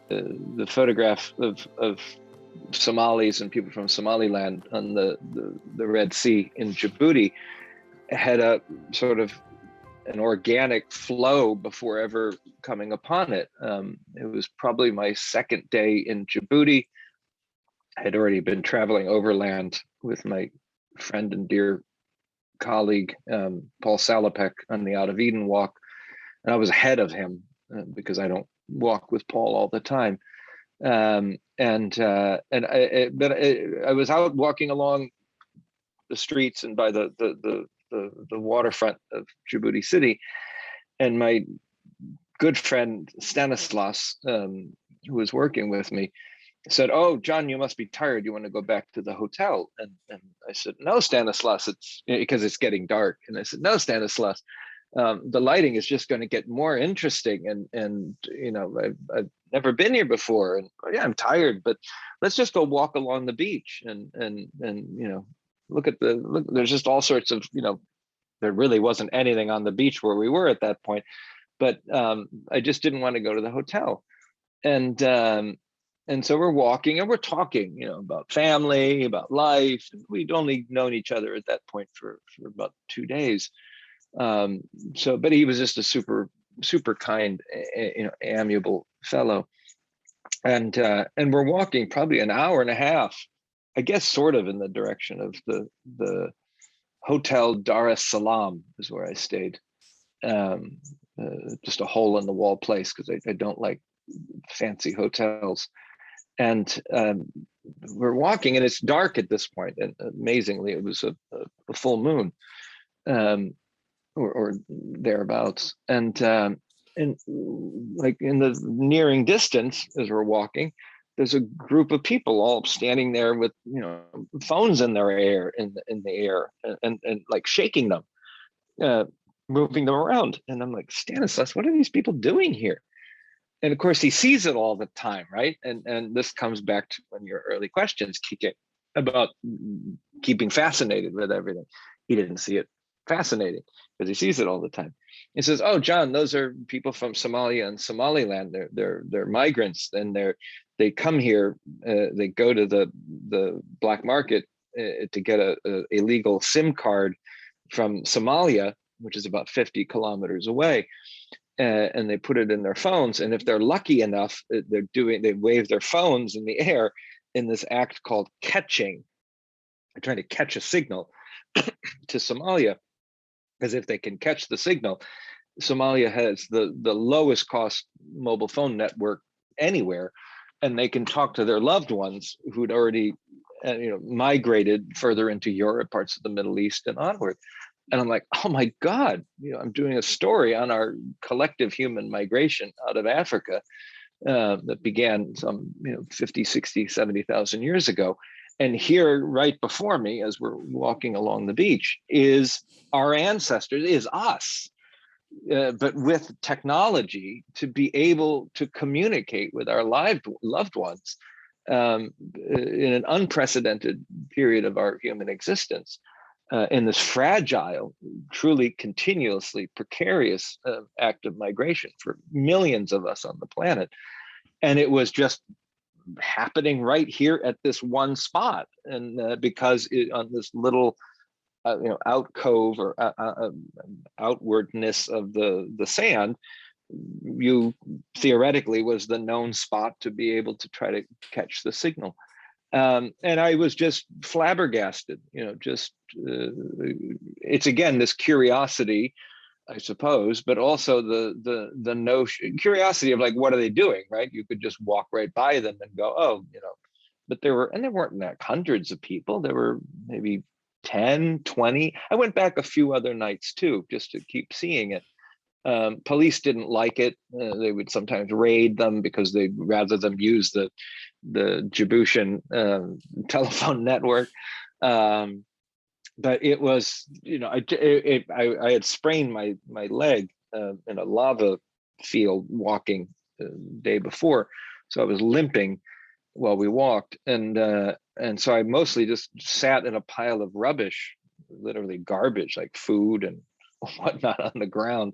the photograph of Somalis and people from Somaliland on the Red Sea in Djibouti had a sort of an organic flow before ever coming upon it. It was probably my second day in Djibouti. I had already been traveling overland with my friend and dear colleague, Paul Salopek, on the Out of Eden walk. And I was ahead of him because I don't walk with Paul all the time. But I was out walking along the streets and by the waterfront of Djibouti City, and my good friend Stanislas, who was working with me, said, "Oh, John, you must be tired. You want to go back to the hotel?" And I said, "No, Stanislas, it's because it's getting dark." And I said, "No, Stanislas, the lighting is just going to get more interesting, and you know, I've never been here before, and yeah, I'm tired, but let's just go walk along the beach and you know, look. There's just all sorts of, you know, there really wasn't anything on the beach where we were at that point, but I just didn't want to go to the hotel, and so we're walking and we're talking, you know, about family, about life. We'd only known each other at that point for about 2 days. But he was just a super kind, you know, amiable fellow. And we're walking probably an hour and a half, I guess, sort of in the direction of the Hotel Dar es Salaam is where I stayed. Just a hole in the wall place because I don't like fancy hotels. And we're walking and it's dark at this point. And amazingly, it was a full moon, or thereabouts. And like in the nearing distance, as we're walking, there's a group of people all standing there with, you know, phones in the air, and like shaking them, moving them around. And I'm like, Stanislas, what are these people doing here? And of course, he sees it all the time, right? And this comes back to one of your early questions, Kike, about keeping fascinated with everything. He didn't see it fascinating because he sees it all the time. He says, "Oh, John, those are people from Somalia and Somaliland. They're migrants, and they come here. They go to the black market to get a illegal SIM card from Somalia, which is about 50 kilometers away." And they put it in their phones. And if they're lucky enough, they wave their phones in the air in this act called catching. They're trying to catch a signal to Somalia, because if they can catch the signal, Somalia has the lowest cost mobile phone network anywhere, and they can talk to their loved ones who'd already migrated further into Europe, parts of the Middle East, and onward. And I'm like, oh my God, you know, I'm doing a story on our collective human migration out of Africa that began some 50, 60, 70,000 years ago. And here right before me, as we're walking along the beach, is our ancestors, is us, but with technology to be able to communicate with our loved ones in an unprecedented period of our human existence. In this fragile, truly continuously precarious act of migration for millions of us on the planet. And it was just happening right here at this one spot. And because on this little alcove or outwardness of the sand, you theoretically was the known spot to be able to try to catch the signal. And I was just flabbergasted, it's again, this curiosity, I suppose, but also the notion, curiosity of like, what are they doing, right? You could just walk right by them and go, oh, but there weren't like hundreds of people. There were maybe 10, 20. I went back a few other nights too, just to keep seeing it. Police didn't like it. They would sometimes raid them because they'd rather them use the Djiboutian telephone network. But it was, I had sprained my leg in a lava field walking the day before, so I was limping while we walked, and so I mostly just sat in a pile of rubbish, literally garbage like food and whatnot on the ground.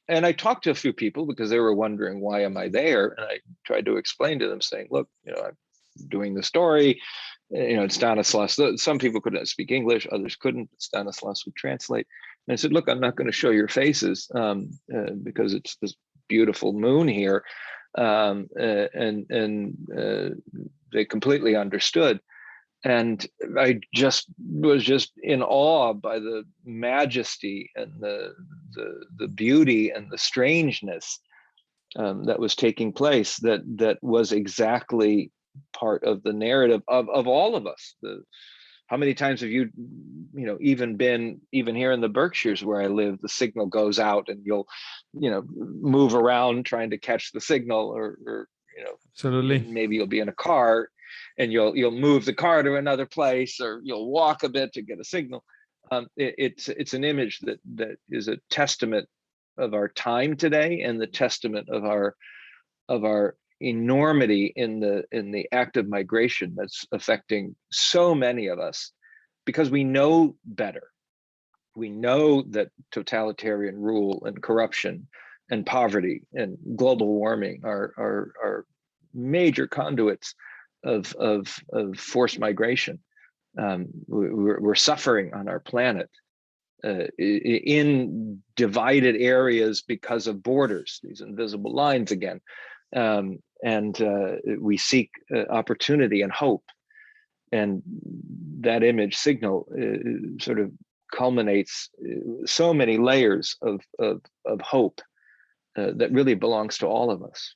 And I talked to a few people because they were wondering, why am I there? And I tried to explain to them, saying, look, I'm doing the story. It's Stanislas. Some people couldn't speak English, others couldn't. Stanislas would translate. And I said, look, I'm not going to show your faces because it's this beautiful moon here. They completely understood. And I was just in awe by the majesty and the beauty and the strangeness that was taking place. That was exactly part of the narrative of all of us. How many times have you even here in the Berkshires where I live, the signal goes out and you'll move around trying to catch the signal, or Absolutely. maybe you'll be in a car and you'll move the car to another place, or you'll walk a bit to get a signal. It's an image that is a testament of our time today, and the testament of our enormity in the act of migration that's affecting so many of us, because we know better. We know that totalitarian rule and corruption and poverty and global warming are major conduits of forced migration. We're suffering on our planet in divided areas because of borders, these invisible lines again. We seek opportunity and hope. And that image signal sort of culminates so many layers of hope that really belongs to all of us.